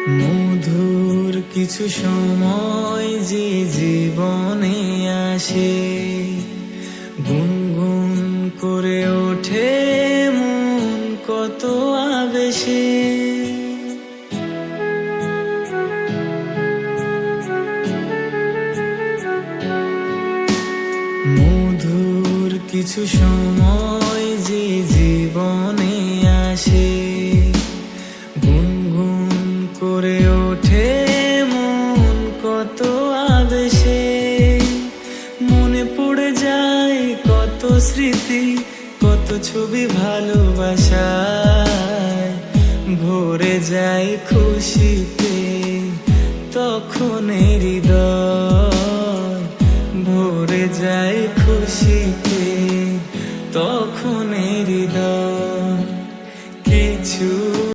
মধুর কিছু সময় যে জীবনে আসে, গুনগুন করে ওঠে মন কত আবেশে। মধুর কিছু সময় যে জীবনে আসে, গুনগুন করে ওঠে মন কত আবেশে। মনে পড়ে যায় কত স্মৃতি, কত ছবি ভালোবাসায়, ভরে যায় খুশিতে তখন হৃদয়, ভরে যায় খুশিতে তখন হৃদয়। কিছু